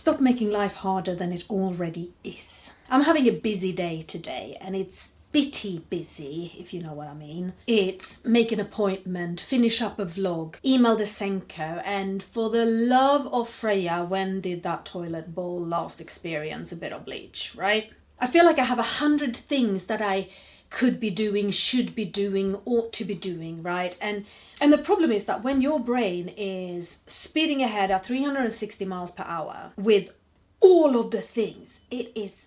Stop making life harder than it already is. I'm having a busy day today, and it's bitty busy, if you know what I mean. It's make an appointment, finish up a vlog, email the Senko, and for the love of Freya, when did that toilet bowl last experience a bit of bleach, right? I feel like I have 100 things that I could be doing, should be doing, ought to be doing, right? And the problem is that when your brain is speeding ahead at 360 miles per hour with all of the things, it is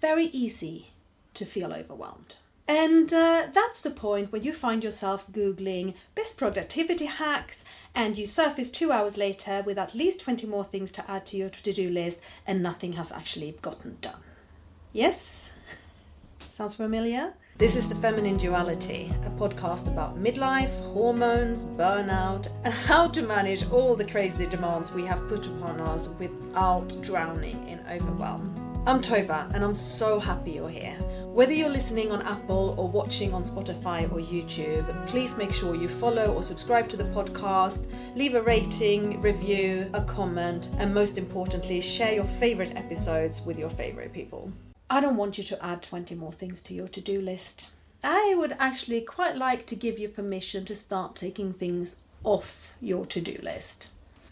very easy to feel overwhelmed. And that's the point when you find yourself Googling best productivity hacks and you surface 2 hours later with at least 20 more things to add to your to-do list and nothing has actually gotten done. Yes? Sounds familiar? This is the Feminine Duality, a podcast about midlife, hormones, burnout, and how to manage all the crazy demands we have put upon us without drowning in overwhelm. I'm Tova, and I'm so happy you're here. Whether you're listening on Apple or watching on Spotify or YouTube, please make sure you follow or subscribe to the podcast, leave a rating, review, a comment, and most importantly, share your favorite episodes with your favorite people. I don't want you to add 20 more things to your to-do list. I would actually quite like to give you permission to start taking things off your to-do list.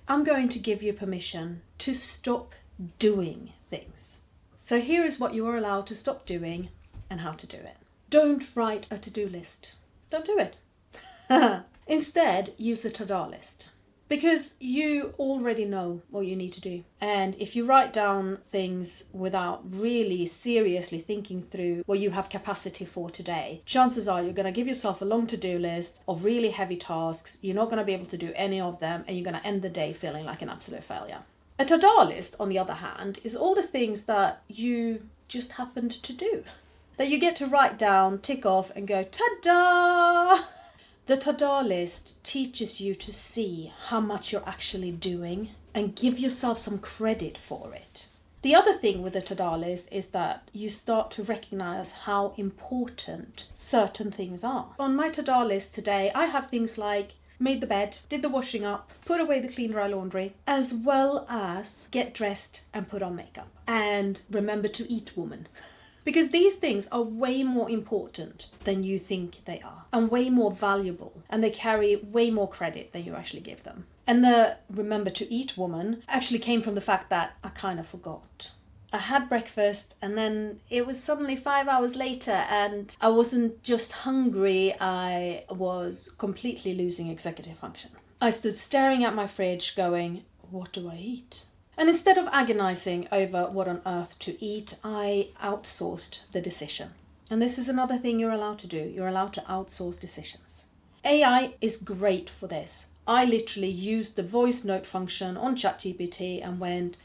I'm going to give you permission to stop doing things. So here is what you are allowed to stop doing and how to do it. Don't write a to-do list. Don't do it. Instead, use a to-do list. Because you already know what you need to do. And if you write down things without really seriously thinking through what you have capacity for today, chances are you're going to give yourself a long to-do list of really heavy tasks. You're not going to be able to do any of them, and you're going to end the day feeling like an absolute failure. A to-do list, on the other hand, is all the things that you just happened to do. That you get to write down, tick off, and go, ta-da! The to-do list teaches you to see how much you're actually doing and give yourself some credit for it. The other thing with the to-do list is that you start to recognize how important certain things are. On my to-do list today, I have things like made the bed, did the washing up, put away the clean dry laundry, as well as get dressed and put on makeup. And remember to eat, woman. Because these things are way more important than you think they are, and way more valuable, and they carry way more credit than you actually give them. And the remember to eat woman actually came from the fact that I kind of forgot. I had breakfast and then it was suddenly 5 hours later and I wasn't just hungry, I was completely losing executive function. I stood staring at my fridge going, what do I eat? And instead of agonizing over what on earth to eat, I outsourced the decision. And this is another thing you're allowed to do. You're allowed to outsource decisions. AI is great for this. I literally used the voice note function on ChatGPT and went,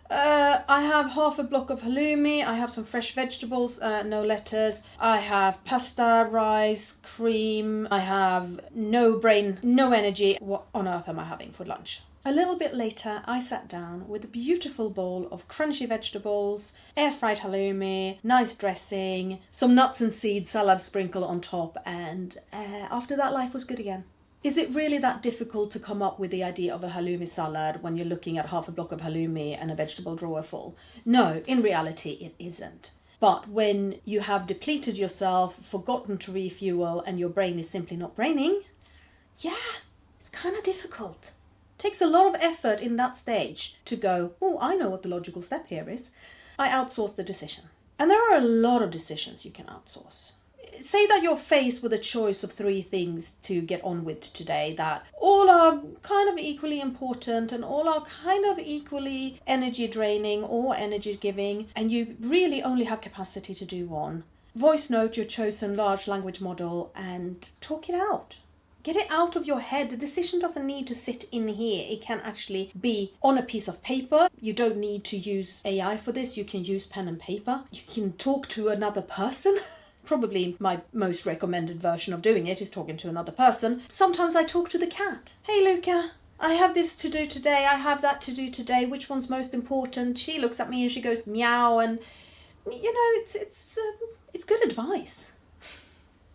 I have half a block of halloumi, I have some fresh vegetables, no lettuce, I have pasta, rice, cream, I have no brain, no energy. What on earth am I having for lunch? A little bit later, I sat down with a beautiful bowl of crunchy vegetables, air-fried halloumi, nice dressing, some nuts and seed salad sprinkle on top, and after that, life was good again. Is it really that difficult to come up with the idea of a halloumi salad when you're looking at half a block of halloumi and a vegetable drawer full? No, in reality, it isn't. But when you have depleted yourself, forgotten to refuel, and your brain is simply not braining, yeah, it's kind of difficult. Takes a lot of effort in that stage to go, oh, I know what the logical step here is. I outsource the decision. And there are a lot of decisions you can outsource. Say that you're faced with a choice of 3 things to get on with today that all are kind of equally important and all are kind of equally energy draining or energy giving, and you really only have capacity to do one. Voice note your chosen large language model and talk it out. Get it out of your head. The decision doesn't need to sit in here. It can actually be on a piece of paper. You don't need to use AI for this. You can use pen and paper. You can talk to another person. Probably my most recommended version of doing it is talking to another person. Sometimes I talk to the cat. Hey, Luca, I have this to do today. I have that to do today. Which one's most important? She looks at me and she goes meow, and you know, it's good advice.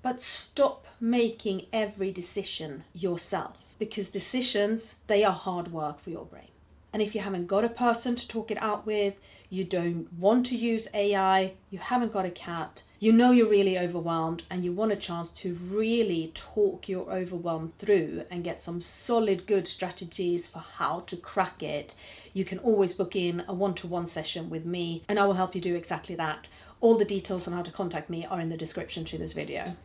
But stop making every decision yourself, because decisions, they are hard work for your brain. And if you haven't got a person to talk it out with, you don't want to use AI, you haven't got a cat, you know you're really overwhelmed and you want a chance to really talk your overwhelm through and get some solid, good strategies for how to crack it, you can always book in a one-to-one session with me and I will help you do exactly that. All the details on how to contact me are in the description to this video.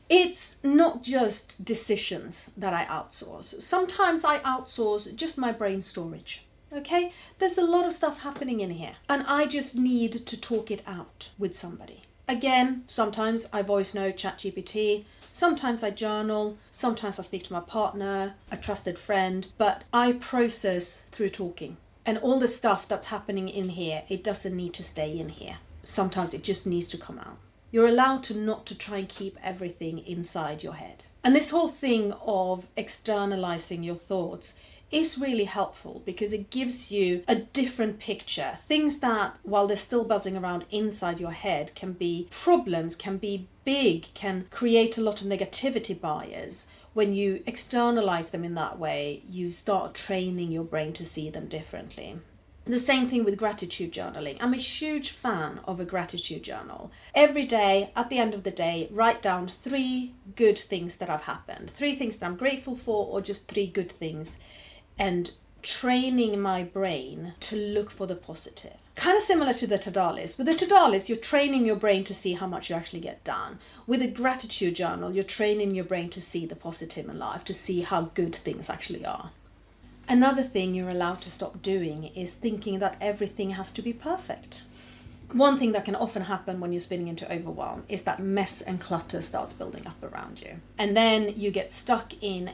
It's not just decisions that I outsource. Sometimes I outsource just my brain storage. Okay? There's a lot of stuff happening in here and I just need to talk it out with somebody. Again, sometimes I voice note ChatGPT, sometimes I journal, sometimes I speak to my partner, a trusted friend, but I process through talking. And all the stuff that's happening in here, it doesn't need to stay in here. Sometimes it just needs to come out. You're allowed to not to try and keep everything inside your head. And this whole thing of externalizing your thoughts is really helpful because it gives you a different picture. Things that, while they're still buzzing around inside your head, can be problems, can be big, can create a lot of negativity bias. When you externalize them in that way, you start training your brain to see them differently. The same thing with gratitude journaling. I'm a huge fan of a gratitude journal. Every day, at the end of the day, write down 3 good things that have happened. 3 things that I'm grateful for, or just 3 good things. And training my brain to look for the positive. Kind of similar to the to-do list. With the to-do list, you're training your brain to see how much you actually get done. With a gratitude journal, you're training your brain to see the positive in life, to see how good things actually are. Another thing you're allowed to stop doing is thinking that everything has to be perfect. One thing that can often happen when you're spinning into overwhelm is that mess and clutter starts building up around you. And then you get stuck in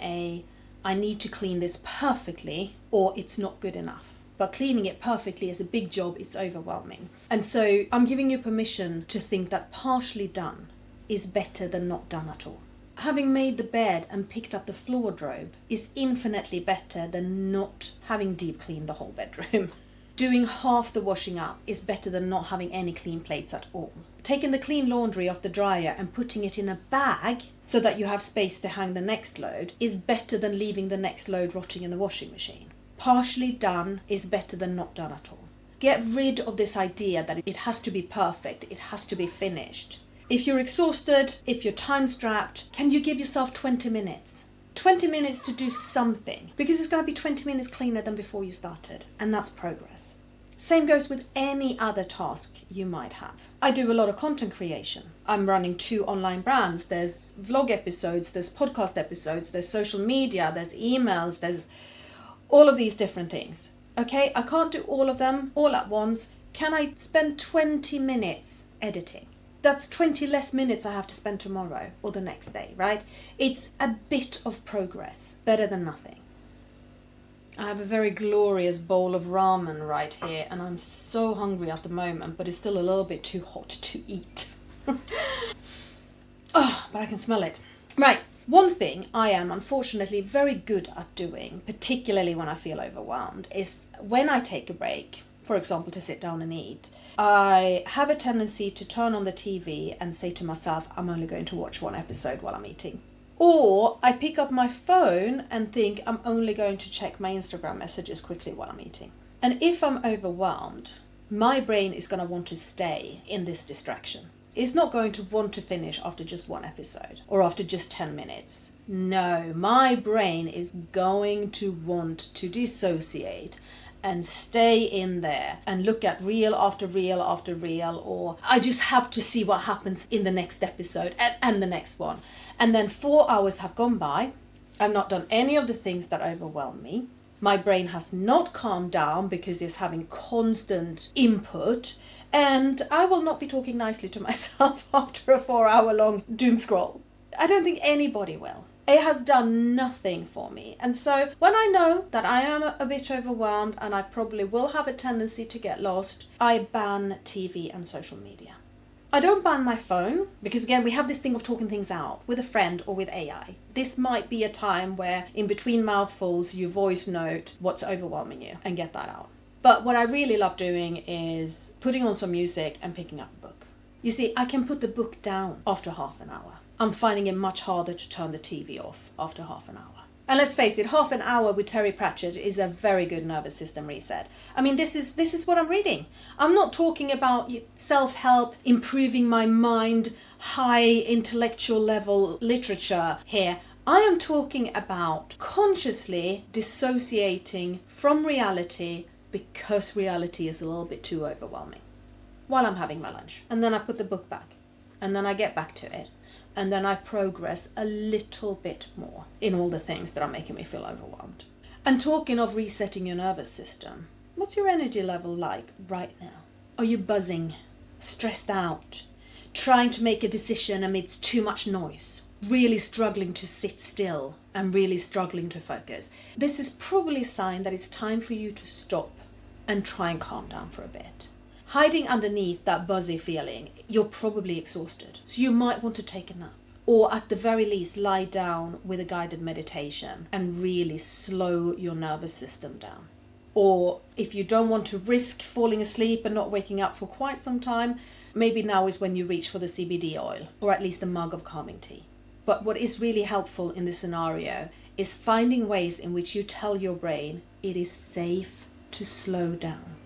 I need to clean this perfectly or it's not good enough. But cleaning it perfectly is a big job, it's overwhelming. And so I'm giving you permission to think that partially done is better than not done at all. Having made the bed and picked up the floor wardrobe is infinitely better than not having deep cleaned the whole bedroom. Doing half the washing up is better than not having any clean plates at all. Taking the clean laundry off the dryer and putting it in a bag so that you have space to hang the next load is better than leaving the next load rotting in the washing machine. Partially done is better than not done at all. Get rid of this idea that it has to be perfect, it has to be finished. If you're exhausted, if you're time strapped, can you give yourself 20 minutes? 20 minutes to do something, because it's going to be 20 minutes cleaner than before you started, and that's progress. Same goes with any other task you might have. I do a lot of content creation. I'm running 2 online brands. There's vlog episodes, there's podcast episodes, there's social media, there's emails, there's all of these different things. Okay, I can't do all of them all at once. Can I spend 20 minutes editing? That's 20 less minutes I have to spend tomorrow or the next day, right? It's a bit of progress, better than nothing. I have a very glorious bowl of ramen right here and I'm so hungry at the moment, but it's still a little bit too hot to eat. Oh, but I can smell it. Right, one thing I am unfortunately very good at doing, particularly when I feel overwhelmed, is when I take a break, for example, to sit down and eat, I have a tendency to turn on the TV and say to myself, I'm only going to watch 1 episode while I'm eating. Or I pick up my phone and think I'm only going to check my Instagram messages quickly while I'm eating. And if I'm overwhelmed, my brain is going to want to stay in this distraction. It's not going to want to finish after just 1 episode or after just 10 minutes. No, my brain is going to want to dissociate and stay in there and look at reel after reel after reel, or I just have to see what happens in the next episode and the next one. And then 4 hours have gone by. I've not done any of the things that overwhelm me. My brain has not calmed down because it's having constant input, and I will not be talking nicely to myself after a 4-hour long doom scroll. I don't think anybody will. It has done nothing for me. And so when I know that I am a bit overwhelmed and I probably will have a tendency to get lost, I ban TV and social media. I don't ban my phone because, again, we have this thing of talking things out with a friend or with AI. This might be a time where in between mouthfuls you voice note what's overwhelming you and get that out. But what I really love doing is putting on some music and picking up a book. You see, I can put the book down after half an hour. I'm finding it much harder to turn the TV off after half an hour. And let's face it, half an hour with Terry Pratchett is a very good nervous system reset. I mean, this is what I'm reading. I'm not talking about self-help, improving my mind, high intellectual level literature here. I am talking about consciously dissociating from reality because reality is a little bit too overwhelming while I'm having my lunch. And then I put the book back and then I get back to it. And then I progress a little bit more in all the things that are making me feel overwhelmed. And talking of resetting your nervous system, what's your energy level like right now? Are you buzzing, stressed out, trying to make a decision amidst too much noise, really struggling to sit still and really struggling to focus? This is probably a sign that it's time for you to stop and try and calm down for a bit. Hiding underneath that buzzy feeling, you're probably exhausted. So you might want to take a nap. Or at the very least, lie down with a guided meditation and really slow your nervous system down. Or if you don't want to risk falling asleep and not waking up for quite some time, maybe now is when you reach for the CBD oil, or at least a mug of calming tea. But what is really helpful in this scenario is finding ways in which you tell your brain it is safe to slow down.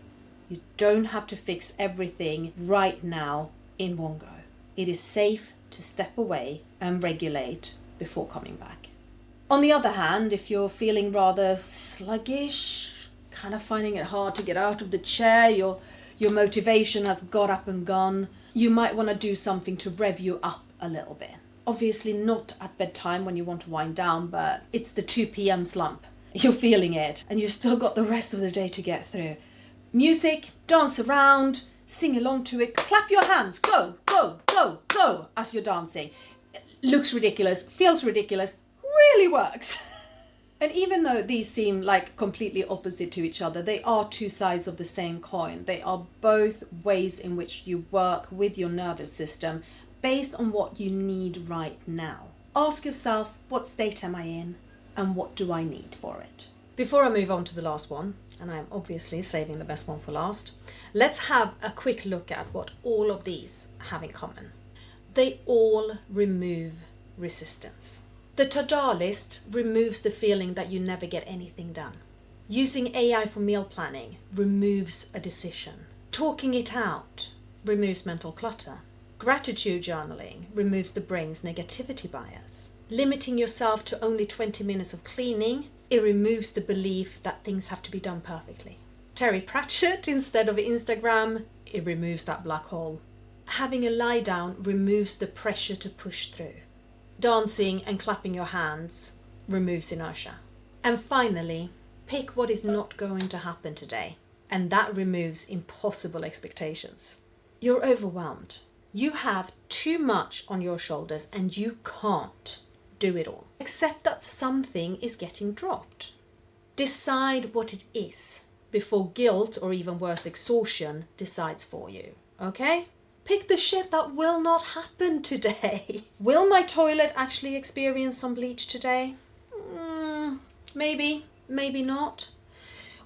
You don't have to fix everything right now in one go. It is safe to step away and regulate before coming back. On the other hand, if you're feeling rather sluggish, kind of finding it hard to get out of the chair, your motivation has got up and gone, you might want to do something to rev you up a little bit. Obviously not at bedtime when you want to wind down, but it's the 2 p.m. slump. You're feeling it and you've still got the rest of the day to get through. Music, dance around, sing along to it, clap your hands, go, go, go, go as you're dancing. Looks ridiculous, feels ridiculous, really works. And even though these seem like completely opposite to each other, they are two sides of the same coin. They are both ways in which you work with your nervous system based on what you need right now. Ask yourself, what state am I in and what do I need for it? Before I move on to the last one, and I am obviously saving the best one for last, let's have a quick look at what all of these have in common. They all remove resistance. The to-do list removes the feeling that you never get anything done. Using AI for meal planning removes a decision. Talking it out removes mental clutter. Gratitude journaling removes the brain's negativity bias. Limiting yourself to only 20 minutes of cleaning, it removes the belief that things have to be done perfectly. Terry Pratchett instead of Instagram, it removes that black hole. Having a lie down removes the pressure to push through. Dancing and clapping your hands removes inertia. And finally, pick what is not going to happen today. And that removes impossible expectations. You're overwhelmed. You have too much on your shoulders and you can't do it all. Accept that something is getting dropped. Decide what it is before guilt or even worse exhaustion decides for you. Okay? Pick the shit that will not happen today. Will my toilet actually experience some bleach today? Maybe, maybe not.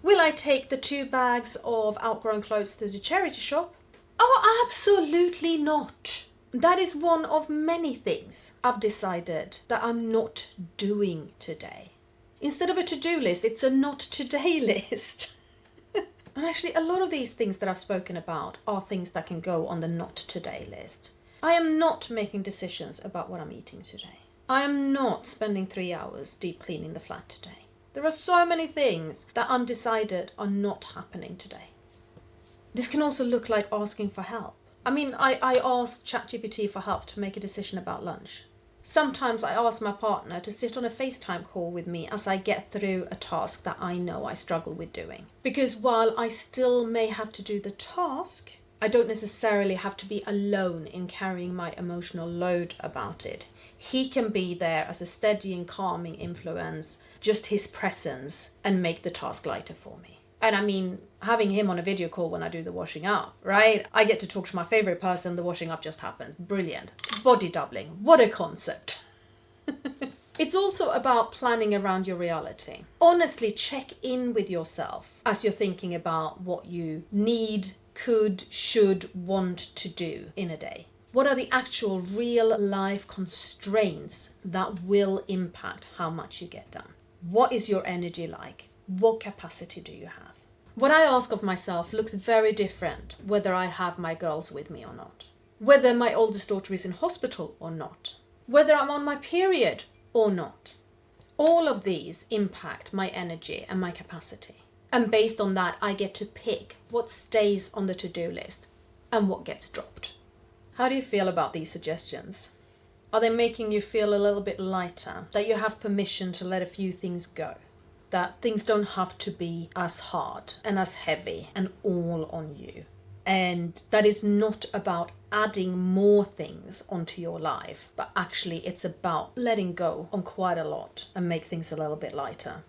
Will I take the 2 bags of outgrown clothes to the charity shop? Oh, absolutely not. That is one of many things I've decided that I'm not doing today. Instead of a to-do list, it's a not today list. And actually, a lot of these things that I've spoken about are things that can go on the not today list. I am not making decisions about what I'm eating today. I am not spending 3 hours deep cleaning the flat today. There are so many things that I'm decided are not happening today. This can also look like asking for help. I mean, I asked ChatGPT for help to make a decision about lunch. Sometimes I ask my partner to sit on a FaceTime call with me as I get through a task that I know I struggle with doing. Because while I still may have to do the task, I don't necessarily have to be alone in carrying my emotional load about it. He can be there as a steady and calming influence, just his presence, and make the task lighter for me. And I mean, having him on a video call when I do the washing up, right? I get to talk to my favorite person, the washing up just happens. Brilliant. Body doubling. What a concept. It's also about planning around your reality. Honestly, check in with yourself as you're thinking about what you need, could, should, want to do in a day. What are the actual real life constraints that will impact how much you get done? What is your energy like? What capacity do you have? What I ask of myself looks very different whether I have my girls with me or not. Whether my oldest daughter is in hospital or not. Whether I'm on my period or not. All of these impact my energy and my capacity. And based on that, I get to pick what stays on the to-do list and what gets dropped. How do you feel about these suggestions? Are they making you feel a little bit lighter? That you have permission to let a few things go? That things don't have to be as hard and as heavy and all on you? And that it's not about adding more things onto your life, but actually it's about letting go on quite a lot and make things a little bit lighter.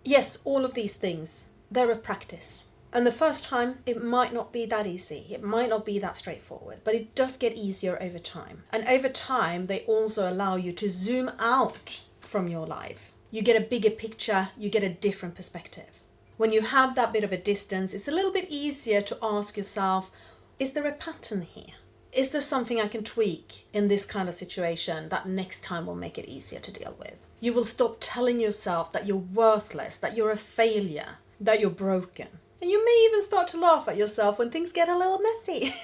Yes, all of these things, they're a practice. And the first time, it might not be that easy. It might not be that straightforward, but it does get easier over time. And over time, they also allow you to zoom out from your life. You get a bigger picture, you get a different perspective. When you have that bit of a distance, it's a little bit easier to ask yourself, is there a pattern here? Is there something I can tweak in this kind of situation that next time will make it easier to deal with? You will stop telling yourself that you're worthless, that you're a failure, that you're broken. And you may even start to laugh at yourself when things get a little messy.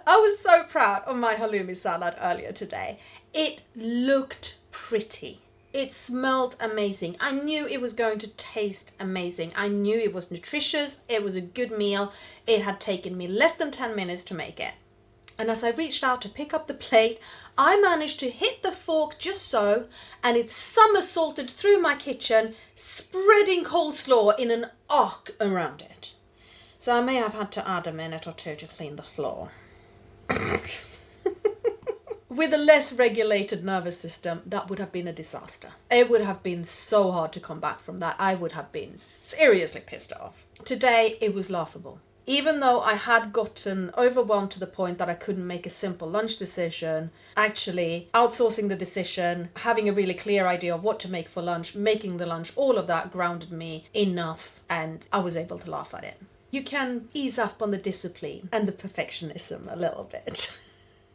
I was so proud of my halloumi salad earlier today. It looked pretty. It smelled amazing. I knew it was going to taste amazing. I knew it was nutritious. It was a good meal. It had taken me less than 10 minutes to make it. And as I reached out to pick up the plate, I managed to hit the fork just so, and it somersaulted through my kitchen, spreading coleslaw in an arc around it. So I may have had to add a minute or two to clean the floor. With a less regulated nervous system, that would have been a disaster. It would have been so hard to come back from that. I would have been seriously pissed off. Today, it was laughable. Even though I had gotten overwhelmed to the point that I couldn't make a simple lunch decision, actually outsourcing the decision, having a really clear idea of what to make for lunch, making the lunch, all of that grounded me enough, and I was able to laugh at it. You can ease up on the discipline and the perfectionism a little bit.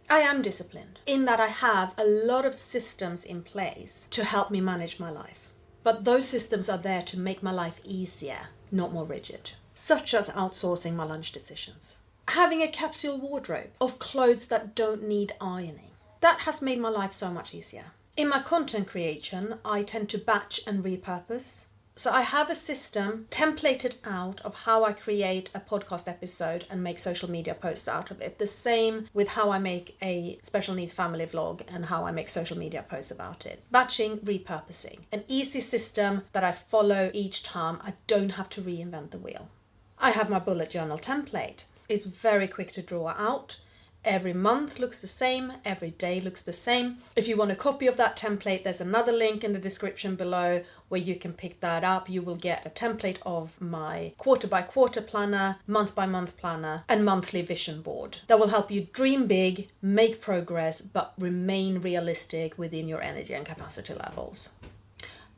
I am disciplined in that I have a lot of systems in place to help me manage my life. But those systems are there to make my life easier, not more rigid. Such as outsourcing my lunch decisions. Having a capsule wardrobe of clothes that don't need ironing. That has made my life so much easier. In my content creation, I tend to batch and repurpose. So I have a system templated out of how I create a podcast episode and make social media posts out of it. The same with how I make a special needs family vlog and how I make social media posts about it. Batching, repurposing. An easy system that I follow each time. I don't have to reinvent the wheel. I have my bullet journal template. It's very quick to draw out. Every month looks the same, every day looks the same. If you want a copy of that template, there's another link in the description below where you can pick that up. You will get a template of my quarter by quarter planner, month by month planner, and monthly vision board that will help you dream big, make progress, but remain realistic within your energy and capacity levels.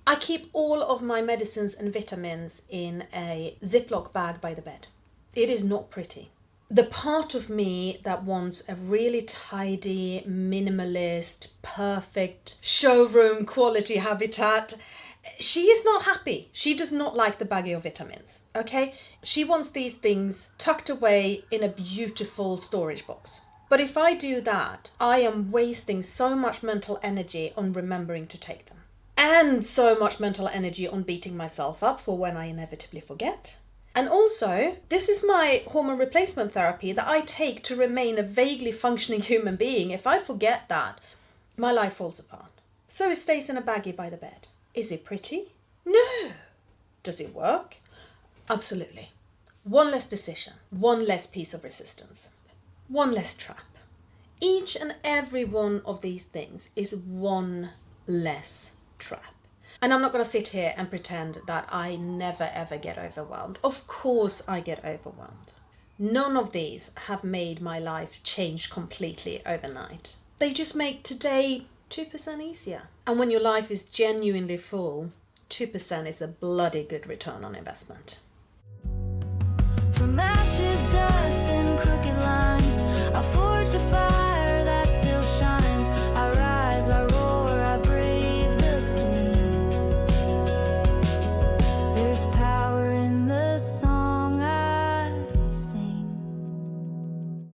I keep all of my medicines and vitamins in a Ziploc bag by the bed. It is not pretty. The part of me that wants a really tidy, minimalist, perfect showroom quality habitat, she is not happy. She does not like the baggie of vitamins, okay? She wants these things tucked away in a beautiful storage box. But if I do that, I am wasting so much mental energy on remembering to take them. And so much mental energy on beating myself up for when I inevitably forget. And also, this is my hormone replacement therapy that I take to remain a vaguely functioning human being. If I forget that, my life falls apart. So it stays in a baggie by the bed. Is it pretty? No. Does it work? Absolutely. One less decision, one less piece of resistance, one less trap. Each and every one of these things is one less trap. And I'm not going to sit here and pretend that I never ever get overwhelmed. Of course I get overwhelmed. None of these have made my life change completely overnight. They just make today 2% easier. And when your life is genuinely full, 2% is a bloody good return on investment. From